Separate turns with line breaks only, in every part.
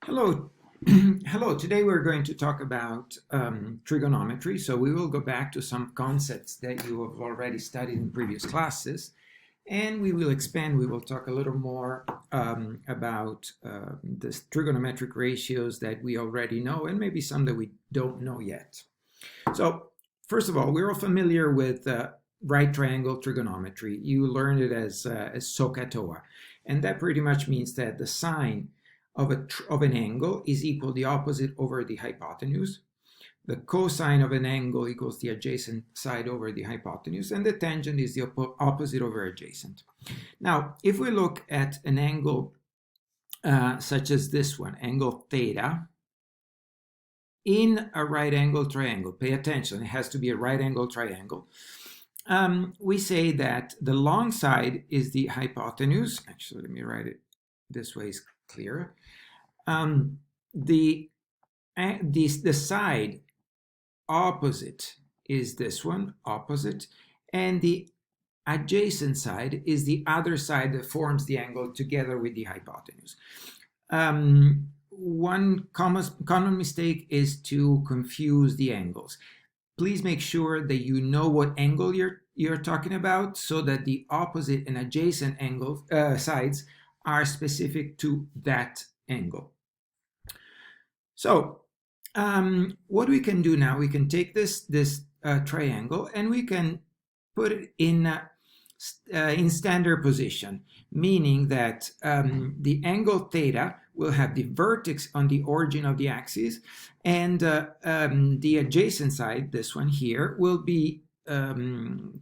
Hello. Hello. Today we're going to talk about trigonometry. So we will go back to some concepts that you have already studied in previous classes, and we will expand. We will talk a little more about the trigonometric ratios that we already know, and maybe some that we don't know yet. So first of all, we're all familiar with right triangle trigonometry. You learned it as SOHCAHTOA, and that pretty much means that the sine of an angle is equal the opposite over the hypotenuse. The cosine of an angle equals the adjacent side over the hypotenuse, and the tangent is the opposite over adjacent. Now, if we look at an angle such as this one, angle theta, in a right angle triangle, pay attention, it has to be a right angle triangle. We say that the long side is the hypotenuse. Actually, let me write it this way, is clearer. The side opposite is this one, opposite, and the adjacent side is the other side that forms the angle together with the hypotenuse. One common mistake is to confuse the angles. Please make sure that you know what angle you're talking about, so that the opposite and adjacent angle sides are specific to that angle. So what we can do now, we can take this triangle and we can put it in standard position, meaning that the angle theta will have the vertex on the origin of the axis, and the adjacent side, this one here, will be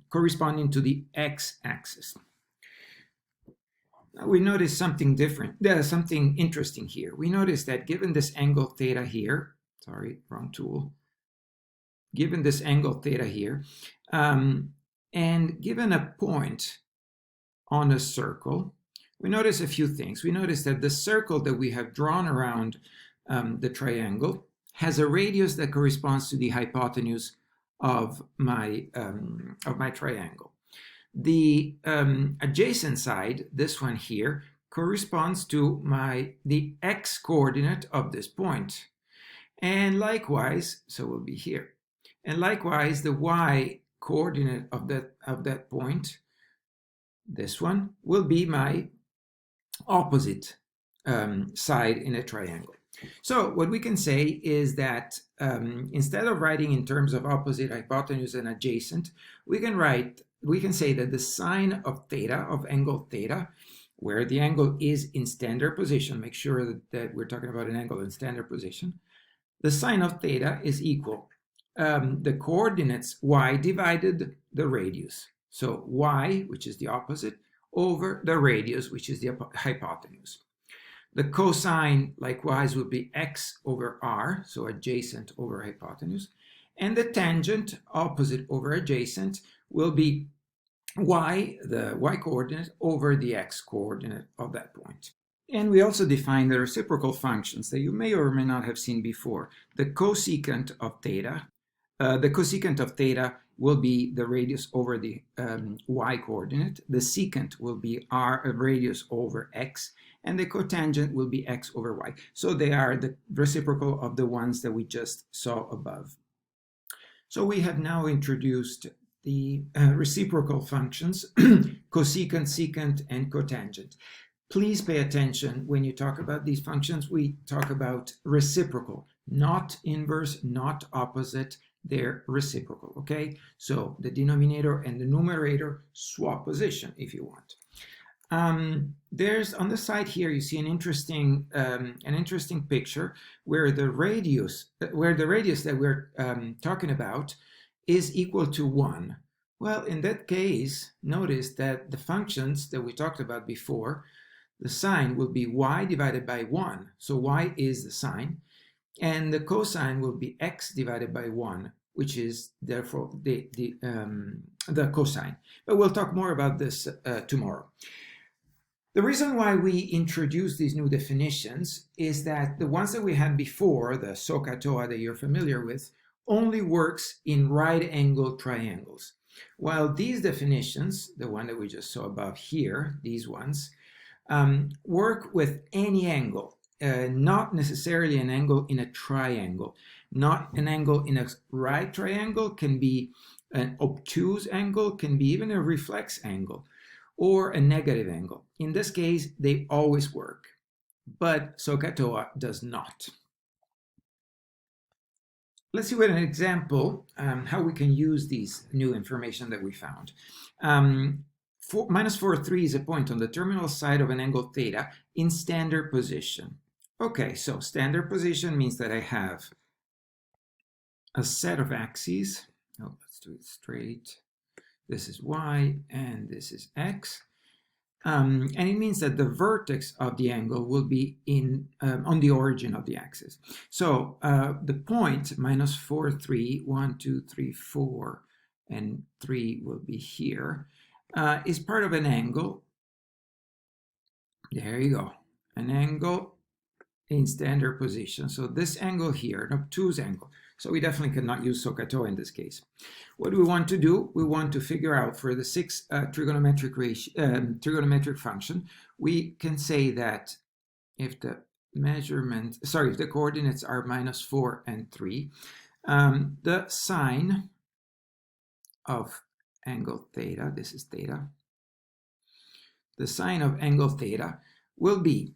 corresponding to the x-axis. Now we notice something different, something interesting here. We notice that given this angle theta here, sorry, wrong tool, given this angle theta here, and given a point on a circle, we notice a few things. We notice that the circle that we have drawn around the triangle has a radius that corresponds to the hypotenuse of my triangle. The adjacent side, this one here, corresponds to the x coordinate of this point. And likewise, so we'll be here. And likewise, the y coordinate of that point, this one, will be my opposite side in a triangle. So what we can say is that instead of writing in terms of opposite, hypotenuse, and adjacent, we can say that the sine of theta, of angle theta, where the angle is in standard position, make sure that we're talking about an angle in standard position, the sine of theta is equal the coordinates y divided the radius. So y, which is the opposite, over the radius, which is the hypotenuse. The cosine, likewise, will be x over r, so adjacent over hypotenuse. And the tangent, opposite over adjacent, will be y, the y coordinate, over the x coordinate of that point. And we also define the reciprocal functions that you may or may not have seen before. The cosecant of theta, will be the radius over the y coordinate. The secant will be r, radius over x, and the cotangent will be x over y. So they are the reciprocal of the ones that we just saw above. So we have now introduced the reciprocal functions, cosecant, secant, and cotangent. Please pay attention when you talk about these functions. We talk about reciprocal, not inverse, not opposite. They're reciprocal, okay? So the denominator and the numerator swap position if you want. There's on the side here, you see an interesting picture where the radius that we're talking about is equal to 1. Well, in that case, notice that the functions that we talked about before, the sine will be y divided by 1. So y is the sine. And the cosine will be x divided by 1, which is therefore the cosine. But we'll talk more about this tomorrow. The reason why we introduce these new definitions is that the ones that we had before, the SOHCAHTOA that you're familiar with, only works in right angle triangles. While these definitions, the one that we just saw above here, these ones, work with any angle. not necessarily an angle in a triangle. Not an angle in a right triangle, can be an obtuse angle, can be even a reflex angle, or a negative angle. In this case, they always work, but SOHCAHTOA does not. Let's see with an example how we can use these new information that we found. Minus 4,3 is a point on the terminal side of an angle theta in standard position. Okay, so standard position means that I have a set of axes. Oh, let's do it straight. This is y and this is x. And it means that the vertex of the angle will be on the origin of the axis. So the point minus 4, 3, 1, 2, 3, 4, and 3 will be here, is part of an angle. There you go, an angle in standard position. So this angle here, an obtuse angle. So we definitely cannot use SOHCAHTOA in this case. What do we want to do? We want to figure out for the 6 trigonometric function, we can say that if the if the coordinates are minus 4 and 3, the sine of angle theta, this is theta, the sine of angle theta will be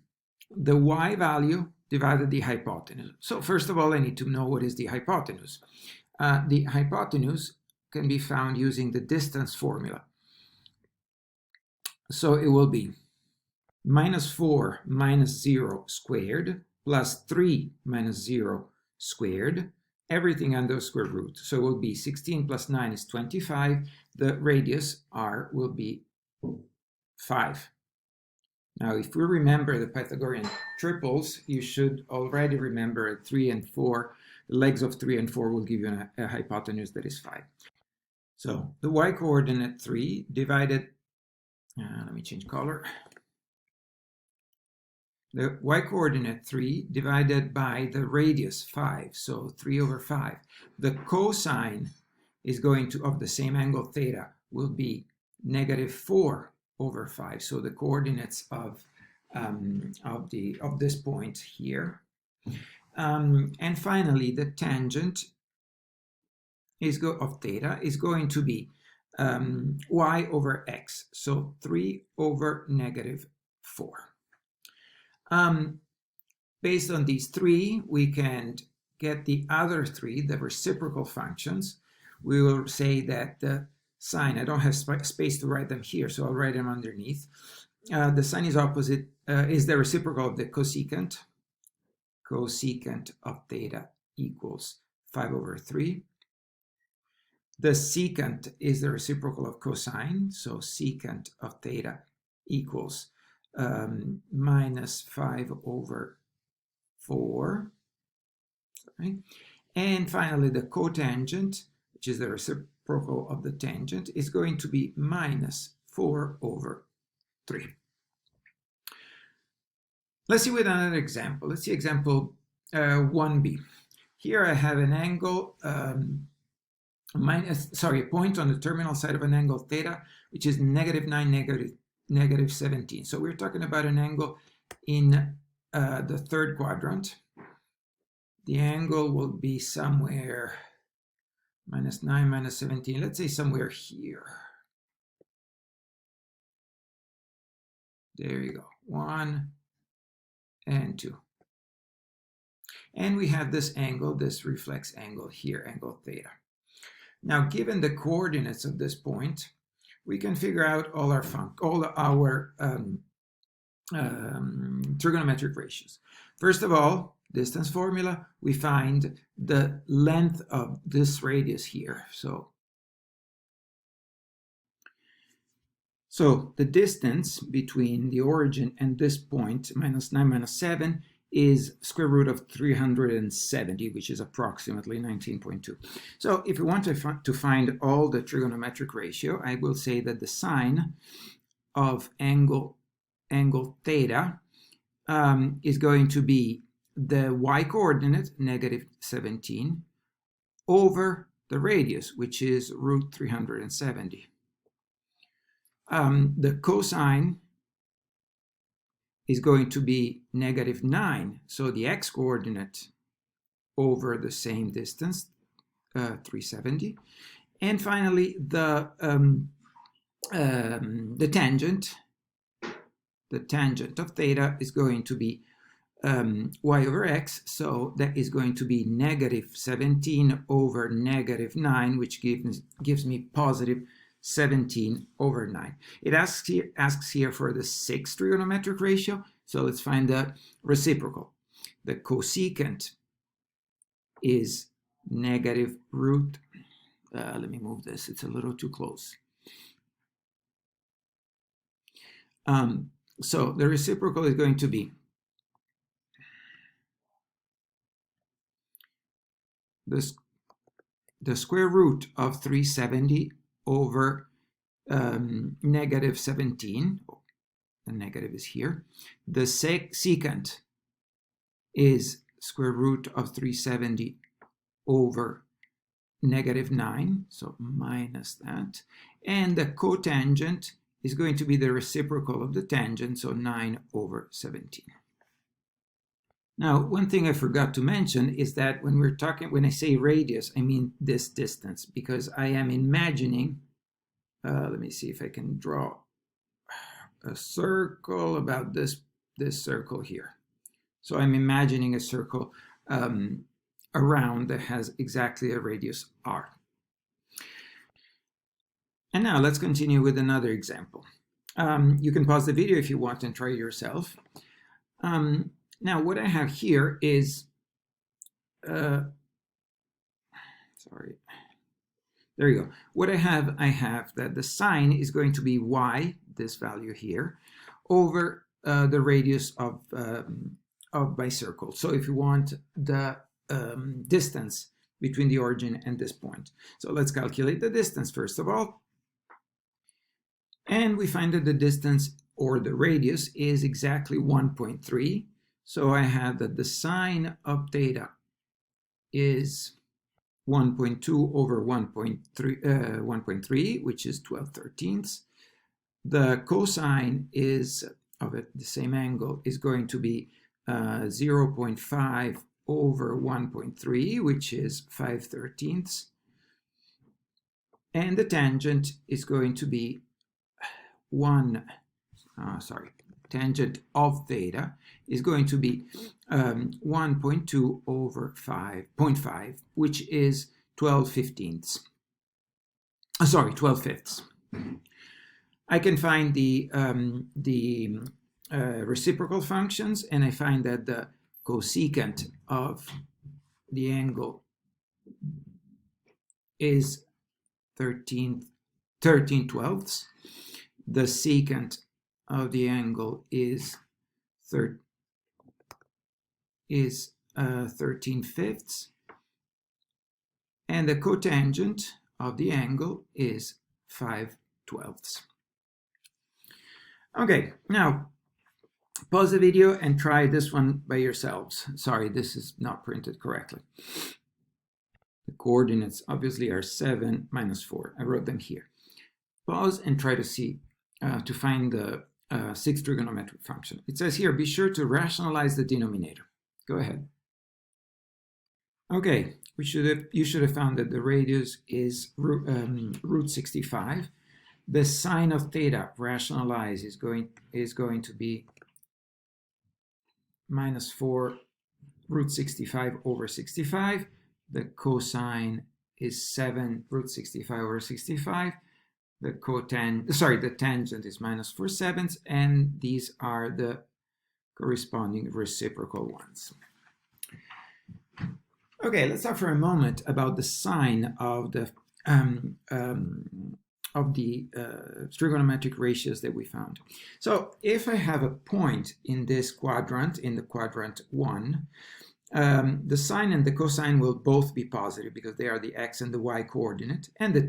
the y value divided the hypotenuse. So first of all, I need to know what is the hypotenuse. The hypotenuse can be found using the distance formula. So it will be minus 4 minus 0 squared plus 3 minus 0 squared, everything under square root. So it will be 16 plus 9 is 25. The radius r will be 5. Now, if we remember the Pythagorean triples, you should already remember 3 and 4. The legs of 3 and 4 will give you a hypotenuse that is 5. So the y-coordinate 3 divided, let me change color. The y-coordinate 3 divided by the radius 5, so 3 over 5. The cosine is going to, of the same angle theta, will be negative 4 over 5. So the coordinates of this point here. And finally, the tangent of theta is going to be y over x, so 3 over negative 4. Based on these 3, we can get the other 3, the reciprocal functions. We will say that the sine, I don't have space to write them here, so I'll write them underneath. The sine is opposite, is the reciprocal of the cosecant. Cosecant of theta equals 5 over 3. The secant is the reciprocal of cosine, so secant of theta equals minus 5 over 4. Sorry. And finally, the cotangent, which is the reciprocal of the tangent, is going to be minus 4 over 3. Let's see with another example. Let's see example 1b. Here I have an angle, a point on the terminal side of an angle theta, which is negative 9, negative 17. So we're talking about an angle in the third quadrant. The angle will be somewhere minus 9, minus 17. Let's say somewhere here. There you go. 1 and 2. And we have this angle, this reflex angle here, angle theta. Now, given the coordinates of this point, we can figure out all our trigonometric ratios. First of all, distance formula, we find the length of this radius here. So the distance between the origin and this point, minus 9, minus 7, is square root of 370, which is approximately 19.2. So if we want to find all the trigonometric ratio, I will say that the sine of angle theta is going to be the y-coordinate, negative 17, over the radius, which is root 370. The cosine is going to be -9. So the x-coordinate over the same distance, 370. And finally, the tangent of theta is going to be y over x, so that is going to be -17 over -9, which gives me +17 over 9. It asks here for the sixth trigonometric ratio, so let's find the reciprocal. The cosecant is negative root, let me move this, it's a little too close. So the reciprocal is going to be the square root of 370 over -17. The negative is here. The secant is square root of 370 over -9, so minus that. And the cotangent is going to be the reciprocal of the tangent, so 9 over 17. Now, one thing I forgot to mention is that when I say radius, I mean this distance, because I am imagining, let me see if I can draw a circle about this circle here. So I'm imagining a circle around that has exactly a radius r. And now let's continue with another example. You can pause the video if you want and try it yourself. Now what I have here is, sorry, there you go. What I have that the sine is going to be y, this value here, over the radius of my circle. So if you want the distance between the origin and this point. So let's calculate the distance first of all. And we find that the distance, or the radius, is exactly 1.3. So I have that the sine of theta is 1.2 over 1.3, which is 12/13. The cosine is of the same angle is going to be 0.5 over 1.3, which is 5/13. And the tangent is going to be tangent of theta is going to be 1.2 over 5.5, which is 12/15. 12/5. I can find the reciprocal functions, and I find that the cosecant of the angle is 13/12. The secant of the angle is 13/5, and the cotangent of the angle is 5/12. Okay, now pause the video and try this one by yourselves. Sorry, this is not printed correctly. The coordinates obviously are 7 minus 4. I wrote them here. Pause and try to see, to find the sixth trigonometric function. It says here, be sure to rationalize the denominator. Go ahead. Okay, you should have found that the radius is root 65. The sine of theta rationalized is going to be minus 4 root 65 over 65. The cosine is 7 root 65 over 65. The tangent is minus 4/7, and these are the corresponding reciprocal ones. Okay, let's talk for a moment about the sine of the trigonometric ratios that we found. So if I have a point in this quadrant, in the quadrant 1, the sine and the cosine will both be positive because they are the x and the y coordinate, and the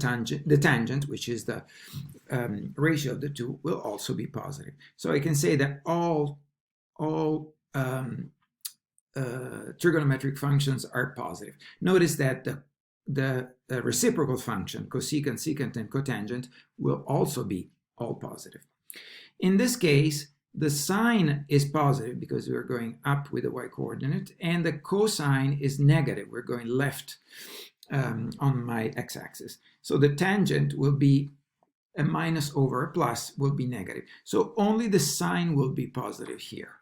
tangent, which is the ratio of the two, will also be positive. So I can say that all trigonometric functions are positive. Notice that the reciprocal function, cosecant, secant, and cotangent, will also be all positive. In this case, the sine is positive because we're going up with the y-coordinate, and the cosine is negative. We're going left on my x-axis. So the tangent will be a minus over a plus will be negative. So only the sine will be positive here.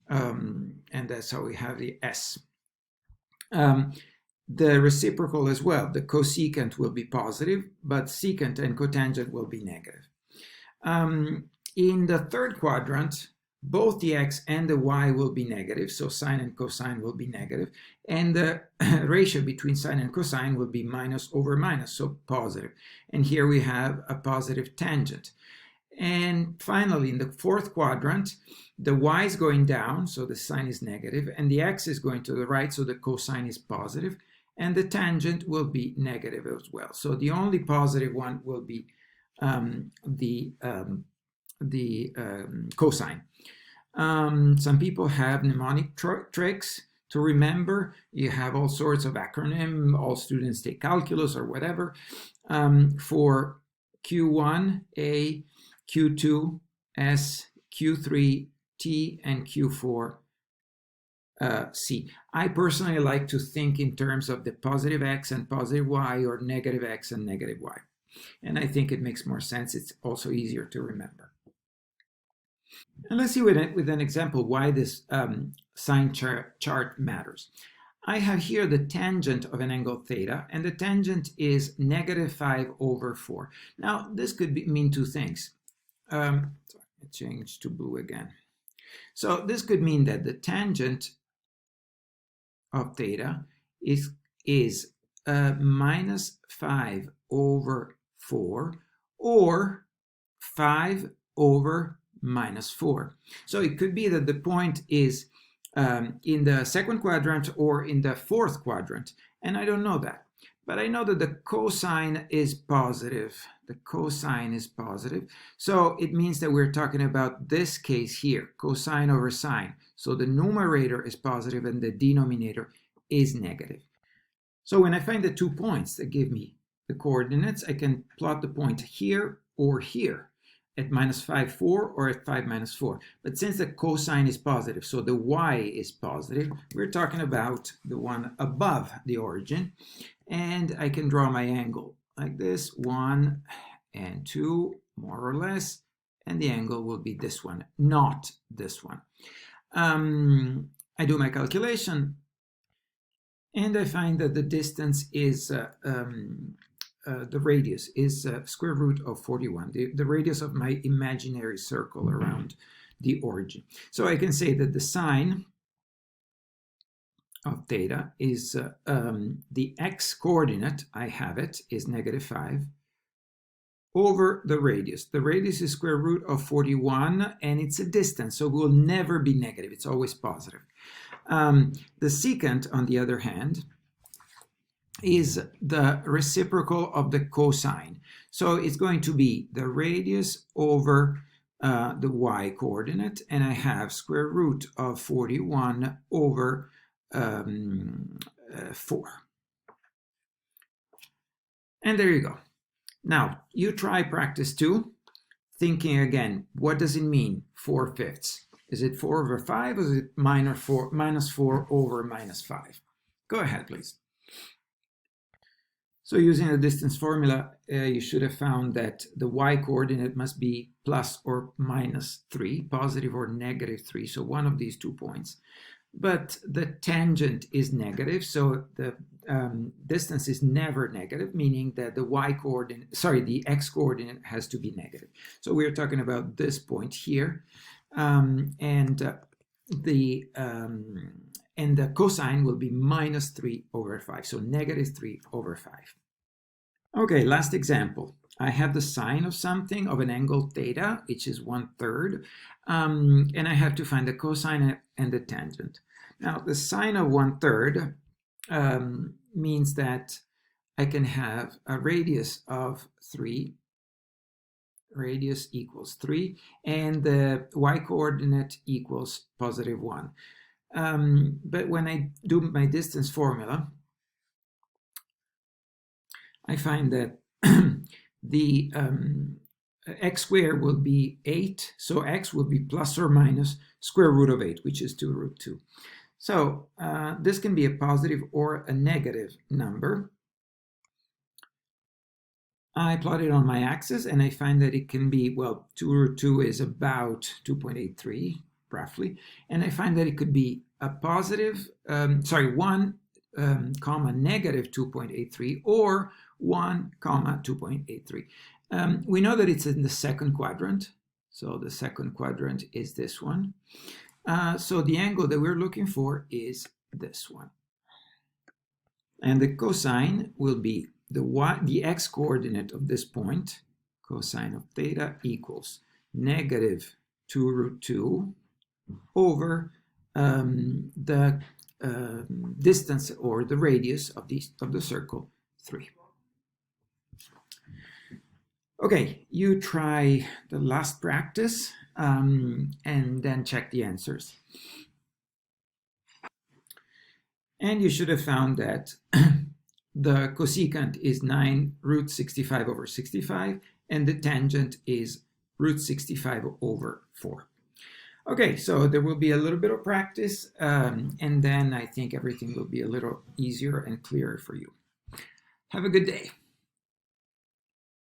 And that's how we have the S. The reciprocal as well. The cosecant will be positive, but secant and cotangent will be negative. In the third quadrant, both the x and the y will be negative, so sine and cosine will be negative, and the ratio between sine and cosine will be minus over minus, so positive. And here we have a positive tangent. And finally, in the fourth quadrant, the y is going down, so the sine is negative, and the x is going to the right, so the cosine is positive, and the tangent will be negative as well. So the only positive one will be the cosine. Some people have mnemonic tricks to remember. You have all sorts of acronym. All students take calculus or whatever. For Q1, A, Q2, S, Q3, T, and Q4, C. I personally like to think in terms of the positive X and positive Y, or negative X and negative Y. And I think it makes more sense. It's also easier to remember. And let's see with an example why this sine chart matters. I have here the tangent of an angle theta, and the tangent is -5/4. Now, this could mean two things. Sorry, I changed to blue again. So this could mean that the tangent of theta is -5/4 or 5/-4. So it could be that the point is in the second quadrant or in the fourth quadrant, and I don't know that. But I know that the cosine is positive. The cosine is positive. So it means that we're talking about this case here, cosine over sine. So the numerator is positive and the denominator is negative. So when I find the 2 points that give me the coordinates, I can plot the point here or here at -5/4 or at 5-4. But since the cosine is positive, so the y is positive, we're talking about the one above the origin. And I can draw my angle like this, 1 and 2, more or less, and the angle will be this one, not this one. I do my calculation, and I find that the distance is, the radius is square root of 41, the radius of my imaginary circle around the origin. So I can say that the sine of theta is the x coordinate, I have it, is -5 over the radius. The radius is square root of 41, and it's a distance, so it will never be negative. It's always positive. The secant, on the other hand, is the reciprocal of the cosine. So it's going to be the radius over the y coordinate, and I have square root of 41 over 4. And there you go. Now, you try practice 2, thinking again, what does it mean, 4/5? Is it 4/5 or is it -4 over -5? Go ahead, please. So using the distance formula, you should have found that the y-coordinate must be plus or minus 3, positive or negative 3, so one of these 2 points. But the tangent is negative, so the distance is never negative, meaning that the the x-coordinate has to be negative. So we're talking about this point here, and the cosine will be -3/5, so -3/5. Okay, last example. I have the sine of something, of an angle theta, which is 1/3, and I have to find the cosine and the tangent. Now, the sine of 1/3 means that I can have a radius of 3, radius equals 3, and the y-coordinate equals +1. But when I do my distance formula, I find that the x squared will be 8, so x will be plus or minus square root of 8, which is 2 root 2. So this can be a positive or a negative number. I plot it on my axis, and I find that it can be, well, 2 root 2 is about 2.83, roughly, and I find that it could be a positive, 1, comma, negative 2.83, or 1, comma, 2.83. We know that it's in the second quadrant, so the second quadrant is this one. So the angle that we're looking for is this one. And the cosine will be the x coordinate of this point, cosine of theta, equals negative 2 root 2 over the distance or the radius of the circle, 3. Okay, you try the last practice and then check the answers. And you should have found that the cosecant is 9 root 65 over 65, and the tangent is root 65 over 4. Okay, so there will be a little bit of practice, and then I think everything will be a little easier and clearer for you. Have a good day.